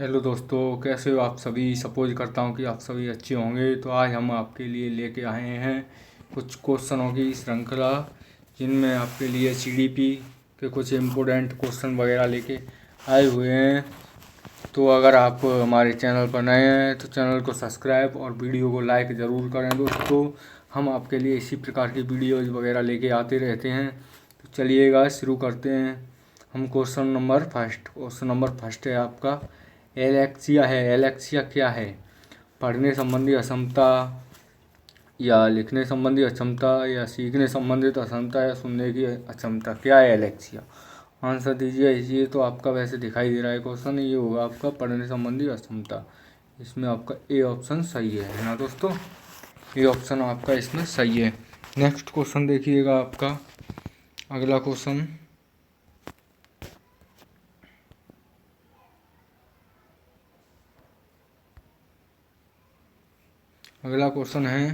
Hello दोस्तों, कैसे हो आप सभी। सपोज करता हूँ कि आप सभी अच्छे होंगे। तो आज हम आपके लिए लेके आए हैं कुछ क्वेश्चनों की श्रृंखला, जिनमें आपके लिए सीडीपी के कुछ इम्पोर्टेंट क्वेश्चन वगैरह लेके आए हुए हैं। तो अगर आप हमारे चैनल पर नए हैं तो चैनल को सब्सक्राइब और वीडियो को लाइक ज़रूर करें दोस्तों। हम आपके लिए इसी प्रकार की वीडियोज़ वगैरह लेके आते रहते हैं। तो चलिएगा शुरू करते हैं। हम क्वेश्चन नंबर फर्स्ट है आपका, एलेक्सिया है। एलेक्सिया क्या है? पढ़ने संबंधी अक्षमता, या लिखने संबंधी अक्षमता, या सीखने संबंधित अक्षमता, या सुनने की अक्षमता। क्या है एलेक्सिया? आंसर दीजिए। ये तो आपका वैसे दिखाई दे रहा है क्वेश्चन, ये होगा आपका पढ़ने संबंधी अक्षमता। इसमें आपका ए ऑप्शन सही है ना दोस्तों। ए ऑप्शन आपका इसमें सही है। नेक्स्ट क्वेश्चन देखिएगा आपका, अगला क्वेश्चन। अगला क्वेश्चन है,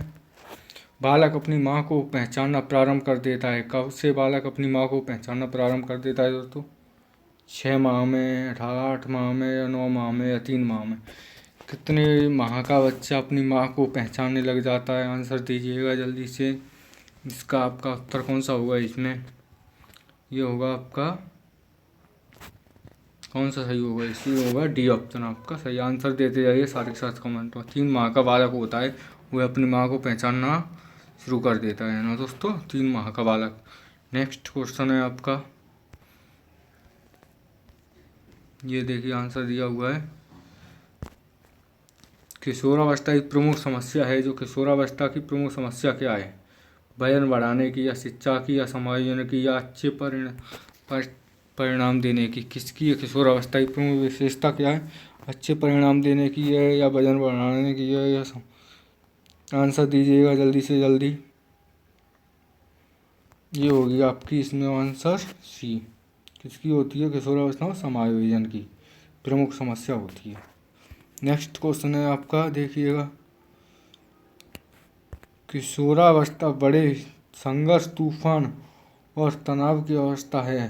बालक अपनी माँ को पहचानना प्रारंभ कर देता है। कब से बालक अपनी माँ को पहचानना प्रारंभ कर देता है दोस्तों? 6 माह में, 8 माह में, या 9 माह में, या 3 माह में। कितने माह का बच्चा अपनी माँ को पहचानने लग जाता है? आंसर दीजिएगा जल्दी से। इसका आपका उत्तर कौन सा होगा इसमें? ये होगा आपका, कौन सा सही होगा? इसमें होगा डी ऑप्शन आपका सही। आंसर देते जाइए साथ के साथ कमेंट में। 3 माह का बालक होता है वह अपनी माँ को पहचानना शुरू कर देता है ना दोस्तों, 3 माह का बालक। नेक्स्ट क्वेश्चन है आपका, ये देखिए आंसर दिया हुआ है। किशोरावस्था की प्रमुख समस्या है। जो किशोरावस्था की प्रमुख समस्या क्या है? वजन बढ़ाने की, या शिक्षा की, या समायोजन की, या अच्छे परिणाम देने की। किसकी है किशोरावस्था की प्रमुख विशेषता क्या है? अच्छे परिणाम देने की है, या वजन बढ़ाने की है, या आंसर दीजिएगा जल्दी से जल्दी। ये होगी आपकी इसमें आंसर सी। किसकी होती है किशोरावस्था में? समायोजन की प्रमुख समस्या होती है। नेक्स्ट क्वेश्चन है आपका, देखिएगा। किशोरावस्था बड़े संघर्ष, तूफान और तनाव की अवस्था है,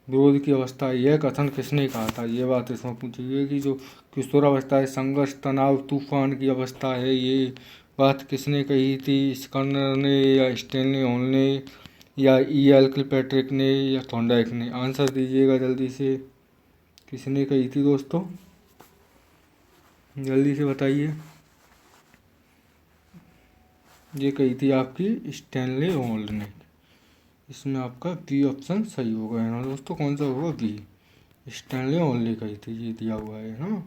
विरोध की अवस्था। यह कथन किसने कहा था? ये बात इसमें पूछिए कि जो किशोरावस्था है संघर्ष, तनाव, तूफान की अवस्था है, ये बात किसने कही थी? स्कर्नर ने, या स्टेनली हॉल ने, या E.L. किलपैट्रिक ने, या थॉर्नडाइक ने। आंसर दीजिएगा जल्दी से। किसने कही थी दोस्तों? जल्दी से बताइए। ये कही थी आपकी स्टेनली हॉल ने। इसमें आपका बी ऑप्शन सही होगा है ना दोस्तों। कौन सा होगा? बी, स्टेनली हॉल ने कही थी, ये दिया हुआ है ना।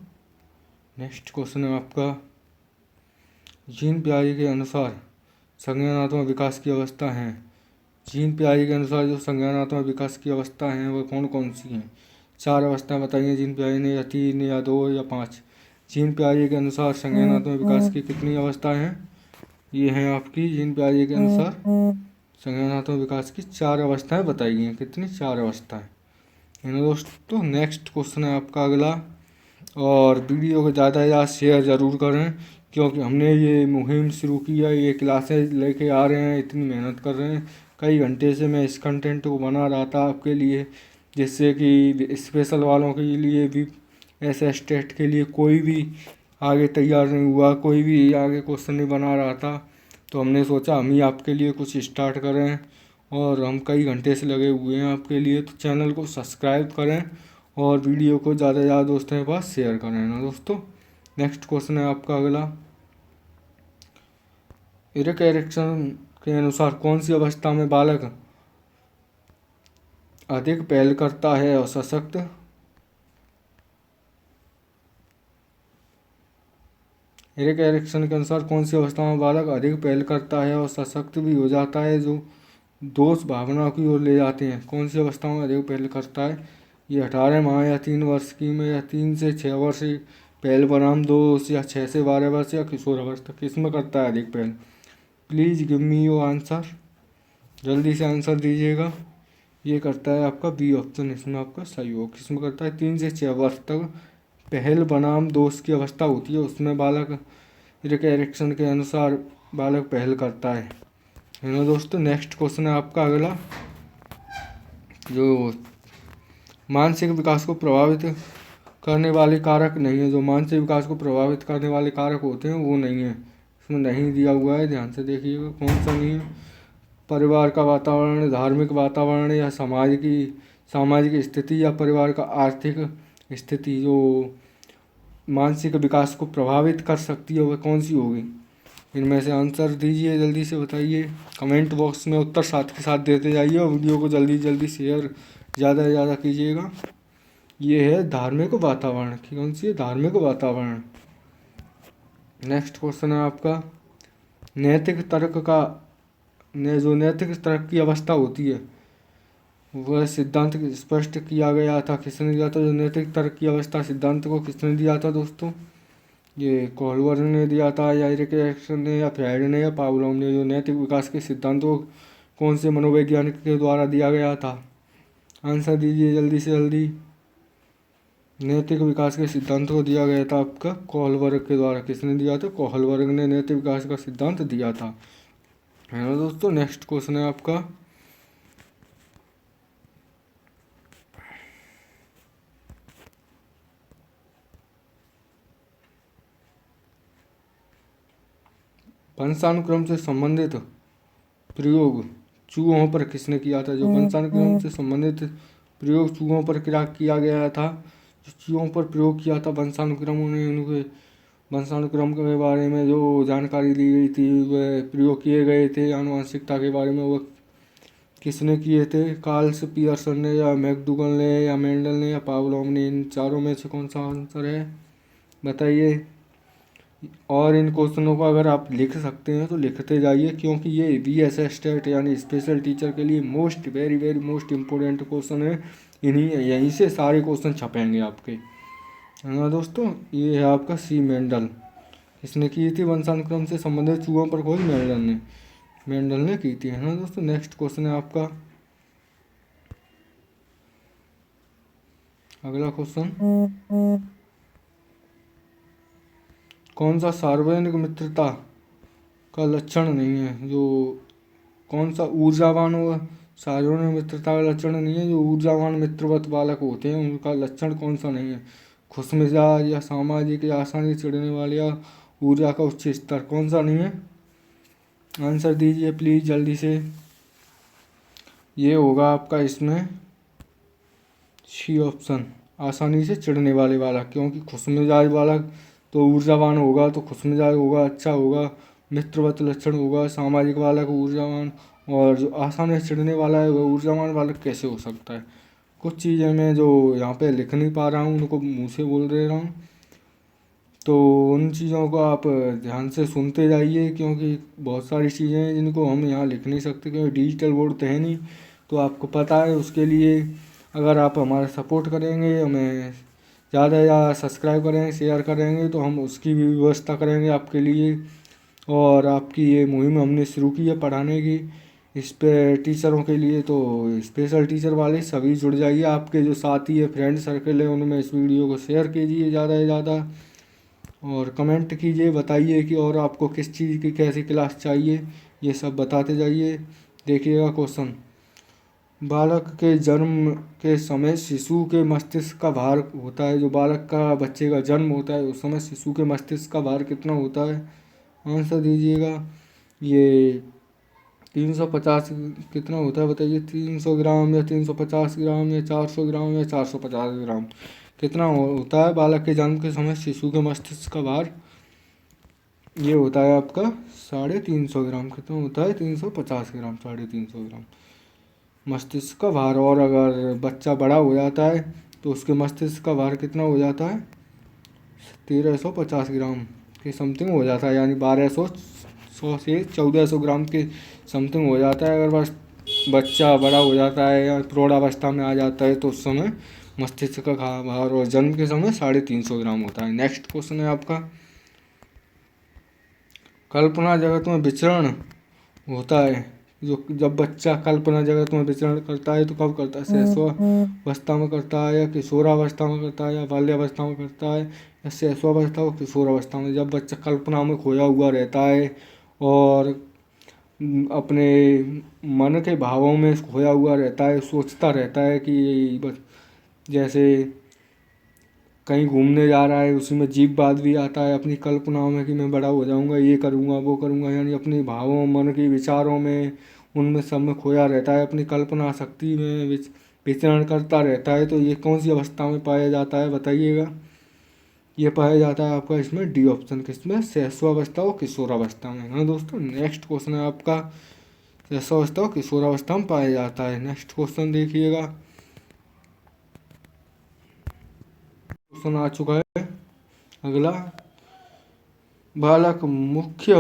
नेक्स्ट क्वेश्चन है आपका, जीन पियाजे के अनुसार संज्ञानात्मक विकास की अवस्था है। जीन पियाजे के अनुसार जो संज्ञानात्मक विकास की अवस्था हैं वह कौन कौन सी हैं? 4 अवस्थाएं बताइए जीन पियाजे ने, या 3, या 2, या 5। जीन पियाजे के अनुसार संज्ञानात्मक विकास की कितनी अवस्थाएं हैं? ये हैं आपकी जीन पियाजे के अनुसार संज्ञानात्मक विकास की 4 अवस्थाएं बताई गई हैं। कितनी? 4 अवस्थाएं है ना दोस्तों। नेक्स्ट क्वेश्चन है आपका अगला, और वीडियो को ज़्यादा से ज़्यादा शेयर ज़रूर करें, क्योंकि हमने ये मुहिम शुरू की है, ये क्लासेज लेके आ रहे हैं, इतनी मेहनत कर रहे हैं। कई घंटे से मैं इस कंटेंट को बना रहा था आपके लिए, जिससे कि स्पेशल वालों के लिए भी, ऐसे स्टेट के लिए कोई भी आगे तैयार नहीं हुआ, कोई भी आगे क्वेश्चन नहीं बना रहा था। तो हमने सोचा हम ही आपके लिए कुछ स्टार्ट करें, और हम कई घंटे से लगे हुए हैं आपके लिए। तो चैनल को सब्सक्राइब करें और वीडियो को ज़्यादा से ज़्यादा दोस्तों के पास शेयर करें ना दोस्तों। नेक्स्ट क्वेश्चन है आपका अगला, इरिक एरिक्सन के अनुसार कौन सी अवस्था में बालक अधिक पहल करता है और सशक्त? इरिक एरिक्सन के अनुसार कौन सी अवस्था में बालक अधिक पहल करता है और सशक्त भी हो जाता है, जो दोष भावना की ओर ले जाते हैं? कौन सी अवस्था में अधिक पहल करता है? ये 18 माह, या 3 वर्ष की में, या 3 से 6 वर्ष पहल बनाम 2, या 6 से 12 वर्ष, या किशोर अवस्था। किस में करता है अधिक पहल? Please give me your answer. जल्दी से आंसर दीजिएगा। ये करता है आपका बी ऑप्शन, इसमें आपका सही हो। किसमें करता है? 3 से 6 वर्ष तक पहल बनाम दोष की अवस्था होती है, उसमें बालक इरिक एरिक्सन के अनुसार बालक पहल करता है ना दोस्तों। नेक्स्ट क्वेश्चन है आपका अगला, जो मानसिक विकास को प्रभावित करने वाले कारक नहीं है, जो मानसिक विकास को प्रभावित करने वाले कारक होते हैं वो नहीं है, इसमें नहीं दिया हुआ है, ध्यान से देखिएगा कौन सा नहीं है। परिवार का वातावरण, धार्मिक वातावरण या सामाजिक स्थिति या परिवार का आर्थिक स्थिति जो मानसिक विकास को प्रभावित कर सकती है वह कौन सी होगी। इनमें से आंसर दीजिए, जल्दी से बताइए, कमेंट बॉक्स में उत्तर साथ के साथ देते जाइए और वीडियो को जल्दी जल्दी शेयर ज़्यादा से ज़्यादा कीजिएगा। ये है धार्मिक वातावरण, कौन सी है, धार्मिक वातावरण। नेक्स्ट क्वेश्चन है आपका, नैतिक तर्क का जो नैतिक तर्क की अवस्था होती है वह सिद्धांत स्पष्ट किया गया था, किसने दिया था। जो नैतिक तर्क की अवस्था सिद्धांत को किसने दिया था दोस्तों, ये कोहलवर ने दिया था, या एरिक एरिक्सन ने, या फ्राइड ने, या पावलोव ने। जो नैतिक विकास के सिद्धांतों कौन से मनोवैज्ञानिक के द्वारा दिया गया था, आंसर दीजिए जल्दी से जल्दी। नैतिक विकास के सिद्धांत को दिया गया था आपका कोहलवर्ग के द्वारा, किसने दिया था, कोहलवर्ग ने नैतिक विकास का सिद्धांत दिया था, है ना दोस्तों। नेक्स्ट क्वेश्चन है आपका, वंशानुक्रम से संबंधित प्रयोग चूहों पर किसने किया था। जो वंशानुक्रम से संबंधित प्रयोग चूहों पर किया गया था, जो चूहों पर प्रयोग किया था वंशानुक्रम, उनके वंशानुक्रम के बारे में जो जानकारी दी गई थी, वह प्रयोग किए गए थे आनुवंशिकता के बारे में, वह किसने किए थे, कार्ल्स पियर्सन ने, या मैकडूगल ने, या मेंडल ने, या पावलोव ने। इन चारों में से कौन सा आंसर है बताइए। और इन क्वेश्चनों को अगर आप लिख सकते हैं तो लिखते जाइए, क्योंकि ये VSS टेट यानी स्पेशल टीचर के लिए very very most important question है। यहीं से सारे क्वेश्चन छपेंगे आपके, है ना दोस्तों। ये है आपका सी मेंडल, इसने की थी वंशानुक्रम से संबंधित चूहों पर खोज, मेंडल ने की थी, है ना दोस्तों। नेक्स्ट क्वेश्चन है आपका, अगला क्वेश्चन, कौन सा सार्वजनिक मित्रता का लक्षण नहीं है। जो कौन सा ऊर्जावान हुआ, सार्वजनिक मित्रता का लक्षण नहीं है। जो ऊर्जावान मित्रवत बालक होते हैं उनका लक्षण कौन सा नहीं है, खुशमिजाज, या सामाजिक, या आसानी से चिढ़ने वाले, या ऊर्जा का उच्च स्तर, कौन सा नहीं है, आंसर दीजिए प्लीज़ जल्दी से। ये होगा आपका इसमें सी ऑप्शन, आसानी से चिढ़ने वाले बालक, क्योंकि खुशमिजाज बालक तो ऊर्जावान होगा, तो खुशमिजाज होगा, अच्छा होगा, मित्रवत लक्षण होगा, सामाजिक बालक ऊर्जावान, और जो आसानी से चिढ़ने वाला है वह ऊर्जावान बालक कैसे हो सकता है। कुछ चीज़ें मैं जो यहाँ पे लिख नहीं पा रहा हूँ उनको मुँह से बोल दे रहा हूँ, तो उन चीज़ों को आप ध्यान से सुनते जाइए, क्योंकि बहुत सारी चीज़ें हैं जिनको हम यहाँ लिख नहीं सकते, क्योंकि डिजिटल बोर्ड तो है नहीं। तो आपको पता है, उसके लिए अगर आप हमारा सपोर्ट करेंगे, हमें ज़्यादा से ज़्यादा सब्सक्राइब करेंगे, शेयर करेंगे, तो हम उसकी भी व्यवस्था करेंगे आपके लिए। और आपकी ये मुहिम हमने शुरू की है पढ़ाने की, इस पे टीचरों के लिए, तो स्पेशल टीचर वाले सभी जुड़ जाइए। आपके जो साथी है, फ्रेंड सर्कल है, उनमें इस वीडियो को शेयर कीजिए ज़्यादा से ज़्यादा, और कमेंट कीजिए, बताइए कि और आपको किस चीज़ की कैसी क्लास चाहिए, ये सब बताते जाइए। देखिएगा क्वेश्चन, बालक के जन्म के समय शिशु के मस्तिष्क का भार होता है। जो बालक का, बच्चे का जन्म होता है उस समय शिशु के मस्तिष्क का भार कितना होता है, आंसर दीजिएगा। ये 350 कितना होता है बताइए, 300 ग्राम, या 350 ग्राम, या 400 ग्राम, या 450 ग्राम, कितना होता है बालक के जन्म के समय शिशु के मस्तिष्क का भार। ये होता है आपका 350 ग्राम, कितना होता है, 350 ग्राम, 350 ग्राम मस्तिष्क का भार। और अगर बच्चा बड़ा हो जाता है तो उसके मस्तिष्क का भार कितना हो जाता है, 1350 ग्राम के समथिंग हो जाता है, यानी 1200 से 1400 ग्राम के समथिंग हो जाता है। अगर बस बच्चा बड़ा हो जाता है या प्रौढ़ावस्था में आ जाता है तो उस समय मस्तिष्क का भार, और जन्म के समय 350 ग्राम होता है। नेक्स्ट क्वेश्चन है आपका, कल्पना जगत में विचरण होता है। जो जब बच्चा कल्पना जगत में विचरण करता है तो कब करता है, शैशवावस्था में करता है, या किशोरावस्था में करता है, या बाल्यावस्था में करता है, या शैशवावस्था और किशोरावस्था में। जब बच्चा कल्पना में खोया हुआ रहता है और अपने मन के भावों में खोया हुआ रहता है, सोचता रहता है कि जैसे कहीं घूमने जा रहा है, उसी में जीववाद भी आता है, अपनी कल्पनाओं में कि मैं बड़ा हो जाऊंगा, ये करूंगा वो करूंगा, यानी अपने भावों मन के विचारों में उनमें सब में खोया रहता है, अपनी कल्पना शक्ति में विचरण करता रहता है। तो ये कौन सी अवस्था में पाया जाता है बताइएगा? ये पाया जाता है आपका इसमें डी ऑप्शन, किसमें? शैशवावस्था और किशोरावस्था में, है ना दोस्तों। नेक्स्ट क्वेश्चन है आपका, शैशवावस्था और किशोरावस्था में पाया जाता है। नेक्स्ट क्वेश्चन देखिएगा, क्वेश्चन आ चुका है अगला। बालक मुख्य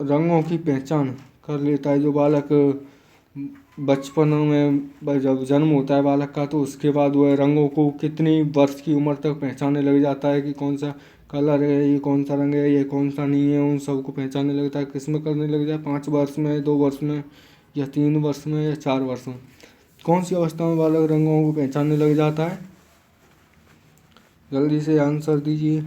रंगों की पहचान कर लेता है। जो बालक बचपन में जब जन्म होता है बालक का, तो उसके बाद वह रंगों को कितनी वर्ष की उम्र तक पहचानने लग जाता है कि कौन सा कलर है, ये कौन सा रंग है, ये कौन सा नहीं है, उन सबको पहचानने लगता है। किसमें करने लग जाए? 5 वर्ष में, 2 वर्ष में, या 3 वर्ष में, या 4 वर्ष में? कौन सी अवस्था में बालक रंगों को पहचानने लग जाता है? जल्दी से आंसर दीजिए।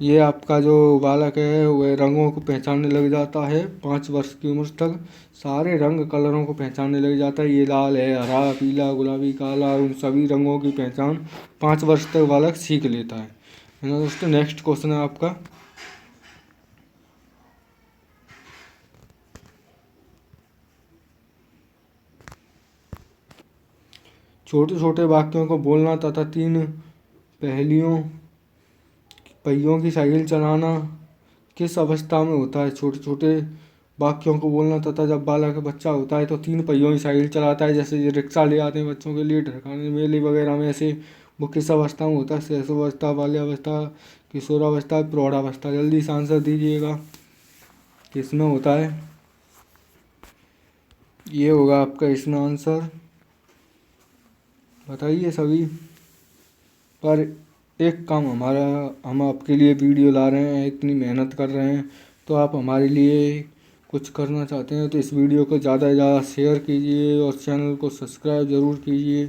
ये आपका जो बालक है वह रंगों को पहचानने लग जाता है 5 वर्ष की उम्र तक। सारे रंग कलरों को पहचानने लग जाता है। ये लाल है, हरा, पीला, गुलाबी, काला, उन सभी रंगों की पहचान 5 वर्ष तक बालक सीख लेता है ना दोस्तों। नेक्स्ट क्वेश्चन है आपका, छोटे छोटे वाक्यों को बोलना तथा 3 पहियों की साइकिल चलाना किस अवस्था में होता है? छोटे छोटे वाक्यों को बोलना तथा जब बालक बच्चा होता है तो 3 पहियों की साइकिल चलाता है, जैसे ये रिक्शा ले आते हैं बच्चों के लिए ढरकाने मेले वगैरह में, ऐसे वो किस अवस्था में होता है? शैशवावस्था, बाल्यावस्था, किशोरावस्था, प्रौढ़ावस्था? जल्दी से आंसर दीजिएगा, किसमें होता है? ये होगा आपका इसमें आंसर, बताइए सभी। पर एक काम हमारा, हम आपके लिए वीडियो ला रहे हैं, इतनी मेहनत कर रहे हैं, तो आप हमारे लिए कुछ करना चाहते हैं तो इस वीडियो को ज़्यादा से ज़्यादा शेयर कीजिए और चैनल को सब्सक्राइब ज़रूर कीजिए,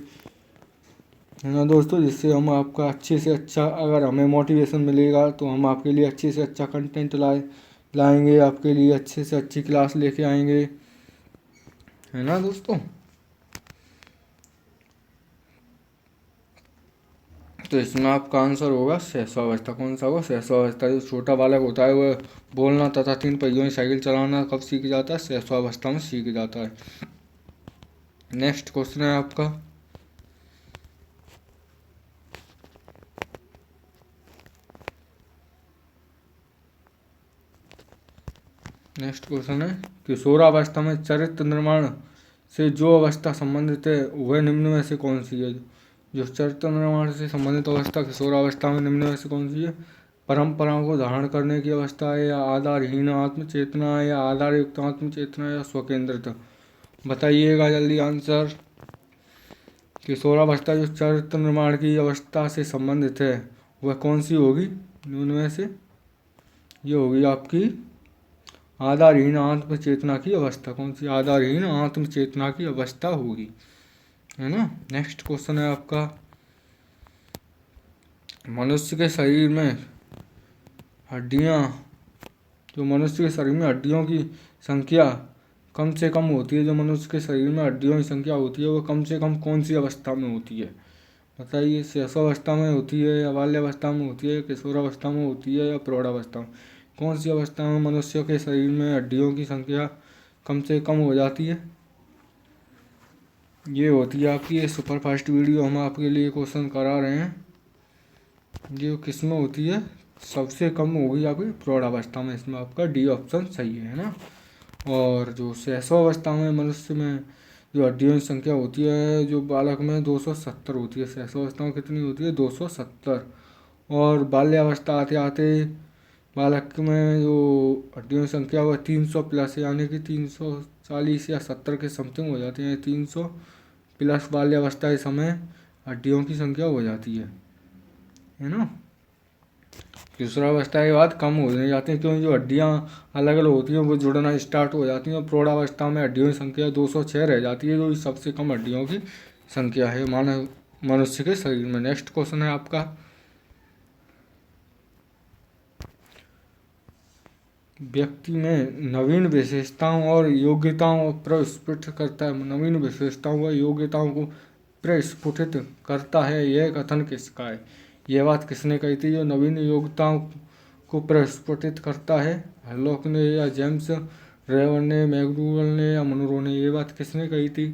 है ना दोस्तों। जिससे हम आपका अच्छे से अच्छा, अगर हमें मोटिवेशन मिलेगा तो हम आपके लिए अच्छे से अच्छा कंटेंट लाएंगे, आपके लिए अच्छे से अच्छी क्लास लेके आएंगे, है ना दोस्तों। तो इसमें आपका आंसर होगा शैशवावस्था। कौन सा होगा? शैशवावस्था। जो छोटा बालक होता है वह बोलना तथा 3 पहियों की साइकिल चलाना कब सीख जाता है? शैशवावस्था में सीख जाता है। नेक्स्ट क्वेश्चन है आपका, नेक्स्ट क्वेश्चन है, किशोरावस्था में चरित्र निर्माण से जो अवस्था संबंधित है वह निम्न में से कौन सी है? जो चरित्र निर्माण से संबंधित अवस्था किशोरावस्था में निम्न में से कौन सी है? परंपराओं को धारण करने की अवस्था है, या आधारहीन आत्मचेतना है, या आधार युक्त आत्मचेतना, या स्वकेंद्रित? बताइएगा जल्दी आंसर। किशोरावस्था जो चरित्र निर्माण की अवस्था से संबंधित है वह कौन सी होगी निम्न में से? ये होगी आपकी आधारहीन आत्मचेतना की अवस्था। कौन सी? आधारहीन आत्मचेतना की अवस्था होगी, है ना। नेक्स्ट क्वेश्चन है आपका, मनुष्य के शरीर में हड्डियां, जो मनुष्य के शरीर में हड्डियों की संख्या कम से कम होती है, जो मनुष्य के शरीर में हड्डियों की संख्या होती है वो कम से कम कौन सी अवस्था में होती है? बताइए। शैशवावस्था में होती है, या बाल्यावस्था में होती है, किशोरावस्था में होती है, या प्रौढ़ावस्था में? कौन सी अवस्था में मनुष्य के शरीर में हड्डियों की संख्या कम से कम हो जाती है? ये होती है आपकी ये सुपर फास्ट वीडियो हम आपके लिए क्वेश्चन करा रहे हैं, ये किस में होती है? सबसे कम होगी आपकी प्रौढ़ावस्था में। इसमें आपका डी ऑप्शन सही है ना। और जो शैशवावस्था में मनुष्य में जो हड्डियों की संख्या होती है जो बालक में 270 होती है। शैशवावस्था में कितनी होती है? 270। और बाल्यावस्था आते आते बालक में जो हड्डियों की संख्या वो 300 प्लस, यानी कि 340 या 70 के समथिंग हो जाती है। 300 प्लस बाल्यावस्था के समय हड्डियों की संख्या हो जाती है ना। किशोरावस्था के बाद कम होने जाती हैं, क्योंकि जो हड्डियाँ अलग अलग होती हैं वो जुड़ना स्टार्ट हो जाती हैं। और प्रौढ़ावस्था में हड्डियों की संख्या 206 रह जाती है, जो सबसे कम हड्डियों की संख्या है मानव मनुष्य के शरीर में। नेक्स्ट क्वेश्चन है आपका, व्यक्ति में नवीन विशेषताओं और योग्यताओं को प्रस्फुटित करता है। नवीन विशेषताओं व योग्यताओं को प्रस्फुटित करता है, यह कथन किसका है? यह बात किसने कही थी? जो नवीन योग्यताओं को प्रस्फुटित करता है, हरलॉक ने या जेम्स रेवर ने, मैकडूगल ने या मनरो ने? ये बात किसने कही थी?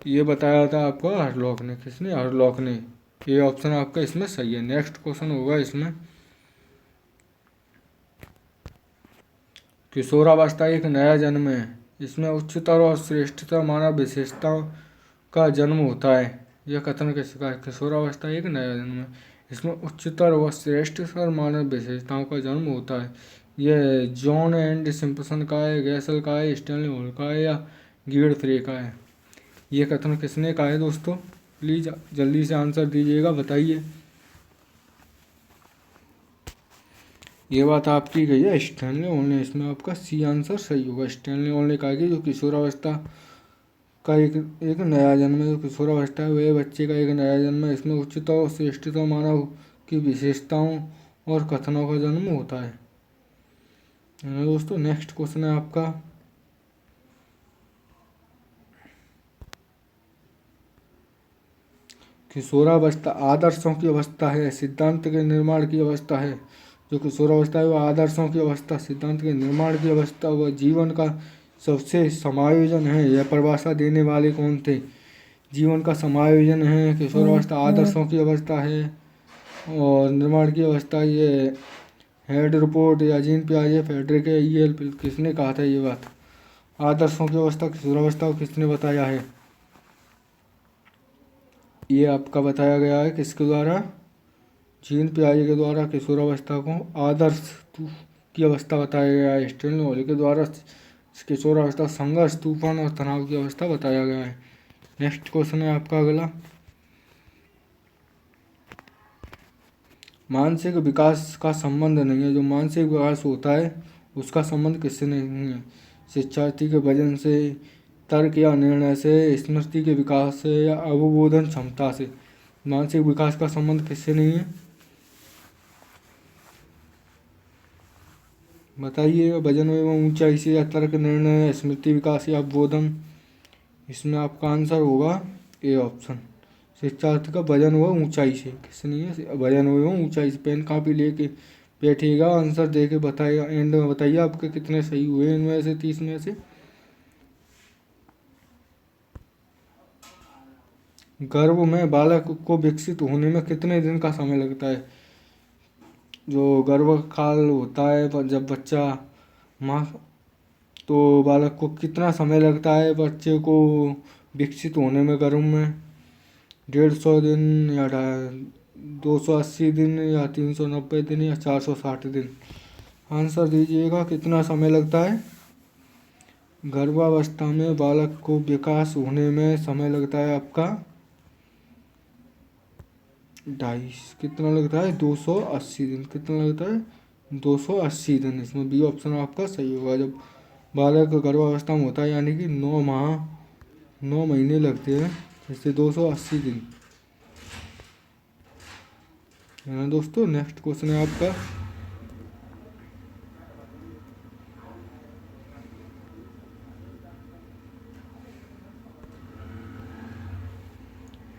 ये बताया था आपको हरलॉक ने। किसने? हरलॉक ने। ये ऑप्शन आपका इसमें सही है। नेक्स्ट क्वेश्चन होगा इसमें, किशोरावस्था एक नया जन्म है, इसमें उच्चतर और श्रेष्ठतर मानव विशेषताओं का जन्म होता है, यह कथन किसका है? किशोरावस्था एक नया जन्म है, इसमें उच्चतर व श्रेष्ठतर मानव विशेषताओं का जन्म होता है। यह जॉन एंड सिम्पसन का है, गैसल का है, स्टैनली हॉल का है या गिल्ड का है? ये कथन किसने कहा है दोस्तों? प्लीज़ जल्दी से आंसर दीजिएगा, बताइए। ये बात आपकी गई है स्टैनली हॉल ने। इसमें आपका सी आंसर सही होगा। स्टैनली हॉल ने कहा कि जो किशोरावस्था का एक नया जन्म है, जो किशोरावस्था है वह बच्चे का एक नया जन्म है, इसमें उच्चता और श्रेष्ठता मानव की विशेषताओं और कथनों का जन्म होता है ना दोस्तों। नेक्स्ट क्वेश्चन है आपका, किशोरावस्था आदर्शों की अवस्था है, सिद्धांत के निर्माण की अवस्था है। जो किशोरावस्था है वह आदर्शों की अवस्था, सिद्धांत के निर्माण की अवस्था, वह जीवन का सबसे समायोजन है। यह परिभाषा देने वाले कौन थे? जीवन का समायोजन है, किशोरावस्था आदर्शों की अवस्था है और निर्माण की अवस्था ये हेड रिपोर्ट या जीन पियाजे, फेडरिक ईएल। किसने कहा था ये बात? आदर्शों की अवस्था किशोरावस्था को किसने बताया है? ये आपका बताया गया है किसके द्वारा? जीन पियाजे के द्वारा किशोरावस्था को आदर्श की अवस्था बताया गया है। स्टैनली हॉल के द्वारा किशोरावस्था संघर्ष, तूफान और तनाव की अवस्था बताया गया है। नेक्स्ट क्वेश्चन है आपका अगला, मानसिक विकास का संबंध नहीं है। जो मानसिक विकास होता है उसका संबंध किससे नहीं है? शिक्षार्थी के वजन से, तर्क या निर्णय से, स्मृति के विकास से या अवबोधन क्षमता से? मानसिक विकास का संबंध किससे नहीं है? बताइए। वजन एवं ऊंचाई से या तर्क, निर्णय, स्मृति विकास या अवबोधन? इसमें आपका आंसर होगा ए ऑप्शन, शिक्षार्थी का वजन व ऊंचाई से। किससे नहीं है? वजन एवं ऊंचाई से। पेन कापी लेके बैठिएगा, आंसर दे के बताइएगा, एंड में बताइए आपके कितने सही हुए इनमें से 30 में से। गर्भ में बालक को विकसित होने में कितने दिन का समय लगता है? जो गर्भकाल होता है पर जब बच्चा माँ, तो बालक को कितना समय लगता है बच्चे को विकसित होने में गर्भ में? 150 दिन या 280 दिन या 390 दिन या 460 दिन? आंसर दीजिएगा, कितना समय लगता है? गर्भावस्था में बालक को विकास होने में समय लगता है आपका 250, कितना लगता है? 280 दिन। कितना लगता है? 280 दिन। इसमें बी ऑप्शन आपका सही होगा। जब बालक गर्भावस्था में होता है यानी कि 9 माह 9 महीने लगते हैं, इससे 280 दिन है ना दोस्तों। नेक्स्ट क्वेश्चन है आपका,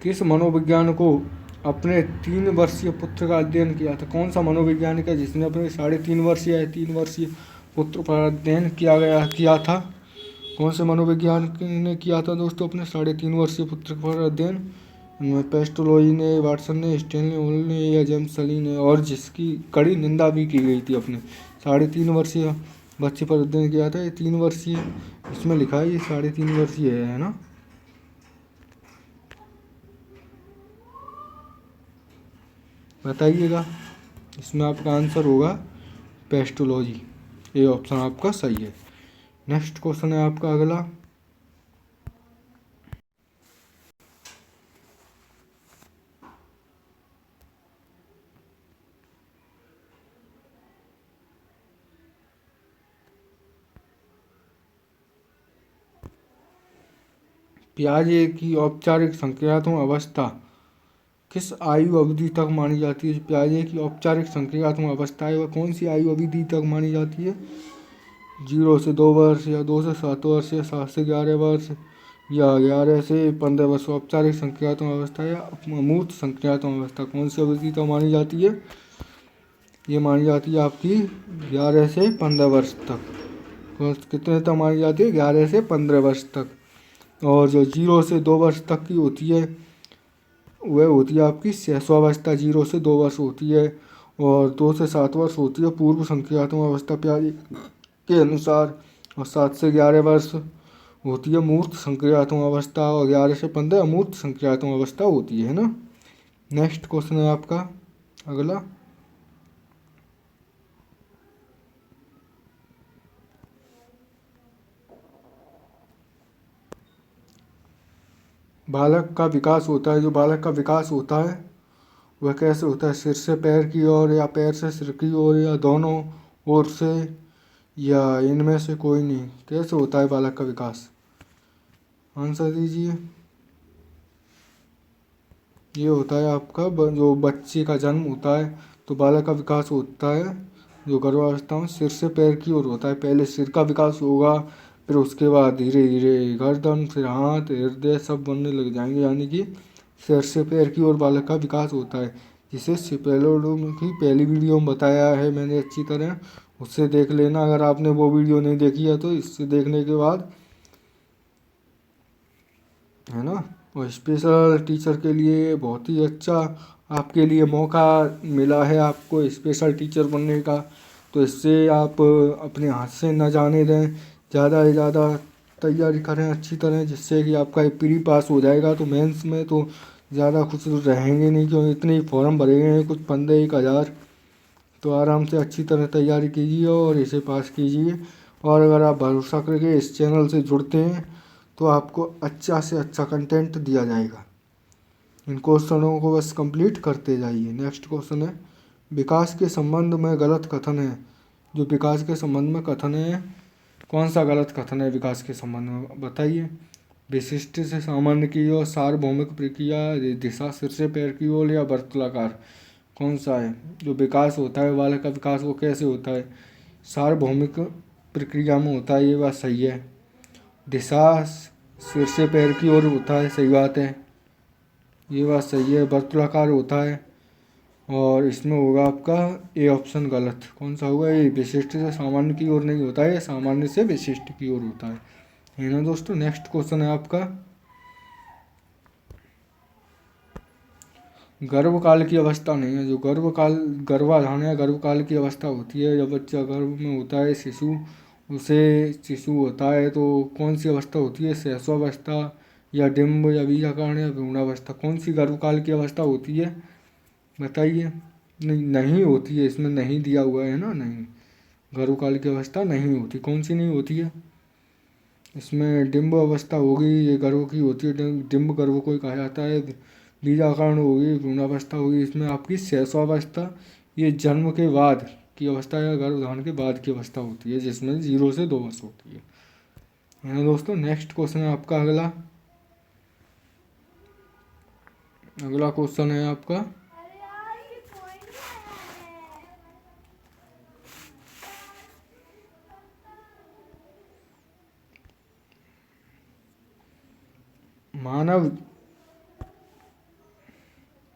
किस मनोविज्ञान को अपने 3 वर्षीय पुत्र का अध्ययन किया था? कौन सा मनोवैज्ञानिक है जिसने अपने 3.5 वर्षीय या 3 वर्षीय पुत्र पर अध्ययन किया था? कौन से मनोवैज्ञानिक ने किया था दोस्तों अपने 3.5 वर्षीय पुत्र पर अध्ययन? इनमें पेस्टोलॉजी ने, वाटसन ने, स्टैनली हॉल ने या जेम्स सली ने, और जिसकी कड़ी निंदा भी की गई थी अपने 3.5 वर्षीय बच्चे पर अध्ययन किया था। ये 3 वर्षीय इसमें लिखा है, ये 3.5 वर्षीय है ना। बताइएगा। इसमें आपका आंसर होगा पेस्टोलॉजी। ये ऑप्शन आपका सही है। नेक्स्ट क्वेश्चन है आपका अगला, पियाजे की औपचारिक संक्रियात्मक अवस्था किस आयु अवधि तक मानी जाती है? पियाजे की औपचारिक संक्रियात्मक अवस्था है वह कौन सी आयु अवधि तक मानी जाती है? 0 से 2 वर्ष या 2 से 7 वर्ष या 7 से 11 वर्ष या 11 से 15 वर्ष औपचारिक संक्रियात्मक अवस्था या अमूर्त संक्रियात्मक अवस्था कौन सी अवधि तक मानी जाती है? ये मानी जाती है आपकी 11 से 15 वर्ष तक। कितने तक मानी जाती है? 11 से 15 वर्ष तक। और जो 0 से 2 वर्ष तक की होती है वह होती है आपकी शैशवावस्था, 0 से 2 वर्ष होती है। और 2 से 7 वर्ष होती है पूर्व संक्रियात्मक अवस्था प्यारी के अनुसार। और 7 से 11 वर्ष होती है मूर्त संक्रियात्मक अवस्था। और 11 से 15 अमूर्त संक्रियात्मक अवस्था होती है ना। नेक्स्ट क्वेश्चन है आपका अगला। बालक का विकास होता है, जो बालक का विकास होता है वह कैसे होता है? सिर से पैर की ओर, या पैर से सिर की ओर, या दोनों ओर से, या इनमें से कोई नहीं? कैसे होता है बालक का विकास? आंसर दीजिए। ये होता है आपका जो बच्चे का जन्म होता है तो बालक का विकास होता है जो गर्भावस्था में सिर से पैर की ओर होता है। पहले सिर का विकास होगा, फिर उसके बाद धीरे धीरे गर्दन, फिर हाथ, हृदय सब बनने लग जाएंगे। यानी कि सिर से पैर की ओर बालक का विकास होता है, जिसे सिपेलोडोम की पहली वीडियो में बताया है मैंने अच्छी तरह, उससे देख लेना अगर आपने वो वीडियो नहीं देखी है तो। इससे देखने के बाद है ना। और स्पेशल टीचर के लिए बहुत ही अच्छा आपके लिए मौका मिला है आपको स्पेशल टीचर बनने का। तो इससे आप अपने हाथ से न जाने दें, ज़्यादा से ज़्यादा तैयारी करें अच्छी तरह, जिससे कि आपका प्री पास हो जाएगा। तो मेंस में तो ज़्यादा खुश रहेंगे नहीं, क्योंकि इतने ही फॉर्म भरे गए हैं कुछ 15-1 हज़ार। तो आराम से अच्छी तरह तैयारी कीजिए और इसे पास कीजिए। और अगर आप भरोसा करके इस चैनल से जुड़ते हैं तो आपको अच्छा से अच्छा कंटेंट दिया जाएगा। इन क्वेश्चनों को बस कंप्लीट करते जाइए। नेक्स्ट क्वेश्चन है, विकास के संबंध में गलत कथन है। जो विकास के संबंध में कथन है, कौन सा गलत कथन है विकास के संबंध में? बताइए। विशिष्ट से सामान्य की ओर, सार्वभौमिक प्रक्रिया, दिशा सिर से पैर की ओर, या वर्तुलाकार? कौन सा है? जो विकास होता है बालक का विकास वो कैसे होता है? सार्वभौमिक प्रक्रिया में होता है, ये बात सही है। दिशा सिर से पैर की ओर होता है, सही बात है, ये बात सही है। वर्तुलाकार होता है, और इसमें होगा आपका ए ऑप्शन गलत। कौन सा होगा? ये विशिष्ट से सामान्य की ओर नहीं होता है, सामान्य से विशिष्ट की ओर होता है ना दोस्तों। नेक्स्ट क्वेश्चन है आपका, गर्भकाल की अवस्था नहीं है। जो गर्भाधान या गर्भकाल की अवस्था होती है, जब बच्चा गर्भ में होता है, शिशु होता है, तो कौन सी अवस्था होती है? शैशवावस्था, या डिम्ब, या बीजाकरण, या भ्रूणावस्था? कौन सी गर्भकाल की अवस्था होती है? बताइए। नहीं होती है, इसमें नहीं दिया हुआ है ना। नहीं, गर्भकाल की अवस्था नहीं होती। कौन सी नहीं होती है? इसमें डिम्ब अवस्था होगी, ये गर्भ की होती है, डिम्ब गर्भ को कहा जाता है। बीजाकरण होगी, भ्रूणावस्था होगी। इसमें आपकी शैशवावस्था ये जन्म के बाद की अवस्था या गर्भधारण के बाद की अवस्था होती है, जिसमें 0 से 2 वर्ष होती है ना दोस्तों। नेक्स्ट क्वेश्चन है आपका अगला क्वेश्चन है आपका, मानव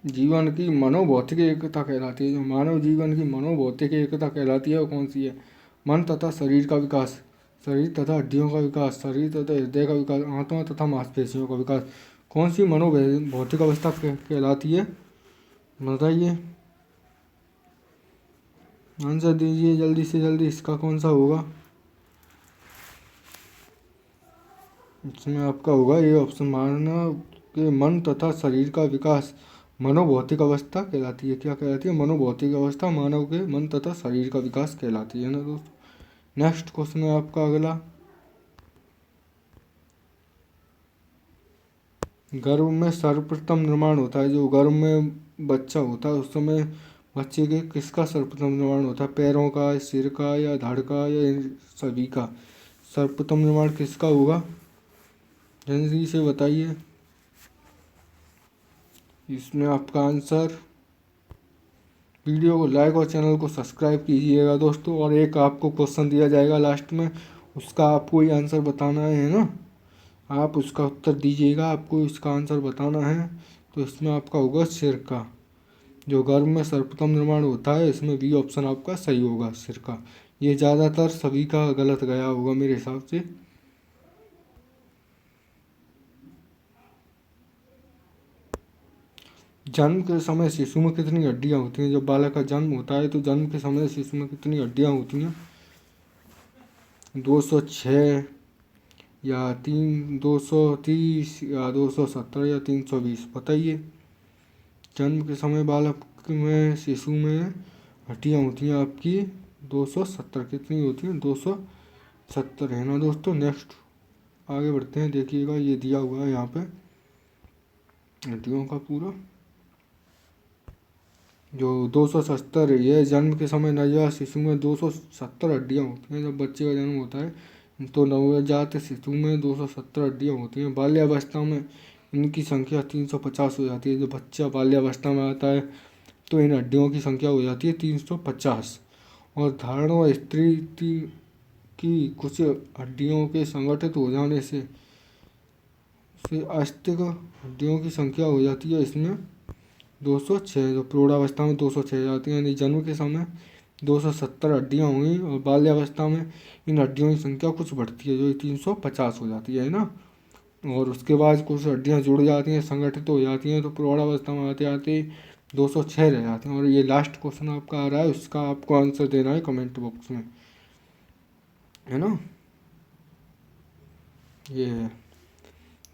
जीवन की मनोभौतिक एकता कहलाती है। जो मानव जीवन की मनोभौतिक एकता कहलाती है वो कौन सी है? मन तथा शरीर का विकास, शरीर तथा हड्डियों का विकास, शरीर तथा हृदय का विकास, आत्मा तथा मांसपेशियों का विकास। कौन सी मनोभौतिक अवस्था कहलाती है? बताइए, आंसर दीजिए जल्दी से जल्दी। इसका कौन सा होगा? इसमें आपका होगा ये ऑप्शन, मानव के मन तथा शरीर का विकास मनोभौतिक अवस्था कहलाती है। क्या कहलाती है? मनोभौतिक अवस्था मानव के मन तथा शरीर का विकास कहलाती है ना दोस्तों। नेक्स्ट क्वेश्चन है आपका अगला, गर्भ में सर्वप्रथम निर्माण होता है। जो गर्भ में बच्चा होता है उस समय बच्चे के किसका सर्वप्रथम निर्माण होता है? पैरों का, सिर का, या धड़ का, या इन सभी का? सर्वप्रथम निर्माण किसका होगा? जल्दी से बताइए। इसमें आपका आंसर, वीडियो को लाइक और चैनल को सब्सक्राइब कीजिएगा दोस्तों। और एक आपको क्वेश्चन दिया जाएगा लास्ट में, उसका आपको ही आंसर बताना है ना। आप उसका उत्तर दीजिएगा। आपको इसका आंसर बताना है। तो इसमें आपका होगा सिरका। जो गर्भ में सर्वप्रथम निर्माण होता है, इसमें बी ऑप्शन आपका सही होगा, सिरका। ये ज़्यादातर सभी का गलत गया होगा मेरे हिसाब से। जन्म के समय शिशु में कितनी हड्डियां होती हैं? जब बालक का जन्म होता है तो जन्म के समय शिशु में कितनी हड्डियां होती हैं? 206 या 230 या 270 या 320, बताइए। जन्म के समय बालक में शिशु में हड्डियां होती हैं आपकी 270। कितनी होती हैं? 270 है ना दोस्तों। नेक्स्ट आगे बढ़ते हैं। देखिएगा ये दिया हुआ है यहाँ पे हड्डियों का पूरा। जो 270 ये जन्म के समय नवजात शिशु में 270 हड्डियाँ होती हैं। जब बच्चे का जन्म होता है तो नवजात शिशु में 270 हड्डियाँ होती हैं। बाल्यावस्था में इनकी संख्या 350 हो जाती है। जब बच्चा बाल्यावस्था में आता है तो इन हड्डियों की संख्या हो जाती है 350। और धारण व स्त्री की कुछ हड्डियों के संगठित हो जाने से अस्थिक हड्डियों की संख्या हो जाती है इसमें 206। जो प्रौढ़ावस्था में 206 जाती हैं, यानी जन्म के समय 270 हड्डियाँ हुई और बाल्यावस्था में इन हड्डियों की संख्या कुछ बढ़ती है, जो 350 हो जाती है ना। और उसके बाद कुछ हड्डियाँ जुड़ जाती हैं, संगठित हो जाती हैं, तो प्रौढ़ावस्था में आते आते 206 रह जाते हैं। और ये लास्ट क्वेश्चन आपका आ रहा है, उसका आपको आंसर देना है कमेंट बॉक्स में, है ना। ये है,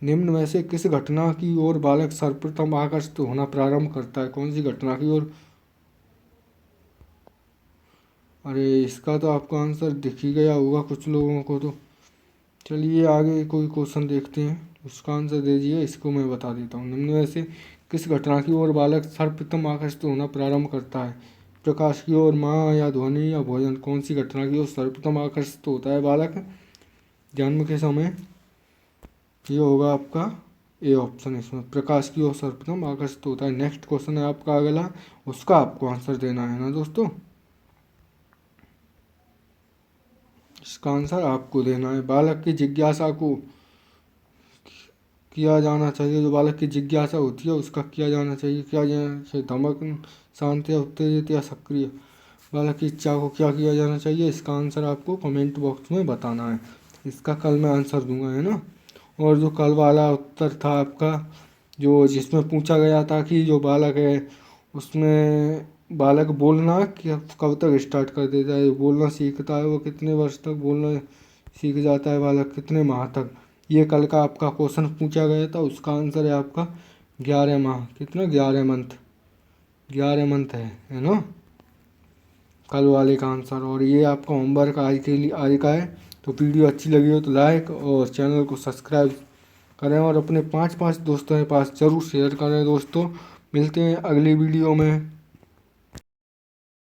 निम्न में से किस घटना की ओर बालक सर्वप्रथम आकर्षित होना प्रारंभ करता है? कौन सी घटना की ओर? अरे इसका तो आपको आंसर दिख ही गया होगा कुछ लोगों को तो। चलिए आगे कोई क्वेश्चन देखते हैं, उसका आंसर दीजिए। इसको मैं बता देता हूँ। निम्न में से किस घटना की ओर बालक सर्वप्रथम आकर्षित होना प्रारंभ करता है? प्रकाश की ओर, माँ या ध्वनि या भोजन? कौन सी घटना की ओर सर्वप्रथम आकर्षित होता है बालक जन्म के समय? ये होगा आपका ए ऑप्शन। इसमें प्रकाश की ओर सर्वप्रथम आकर्षित होता है। नेक्स्ट क्वेश्चन है आपका अगला, उसका आपको आंसर देना है ना दोस्तों। इसका आंसर आपको देना है। बालक की जिज्ञासा को किया जाना चाहिए। जो बालक की जिज्ञासा होती है उसका किया जाना चाहिए। क्या जाना चाहिए? धमक, शांत या उत्तेजित या सक्रिय? बालक की इच्छा को क्या किया जाना चाहिए? इसका आंसर आपको कमेंट बॉक्स में बताना है। इसका कल मैं आंसर दूंगा, है ना। और जो कल वाला उत्तर था आपका, जो जिसमें पूछा गया था कि जो बालक है उसमें बालक बोलना कब तक स्टार्ट कर देता है, बोलना सीखता है, वो कितने वर्ष तक बोलना सीख जाता है बालक, कितने माह तक? ये कल का आपका क्वेश्चन पूछा गया था। उसका आंसर है आपका 11 माह। कितना? 11 मंथ। 11 मंथ है ना कल वाले का आंसर। और ये आपका होमवर्क आज के लिए आज का है। तो वीडियो अच्छी लगी हो तो लाइक और चैनल को सब्सक्राइब करें और अपने 5 दोस्तों के पास ज़रूर शेयर करें दोस्तों। मिलते हैं अगली वीडियो में।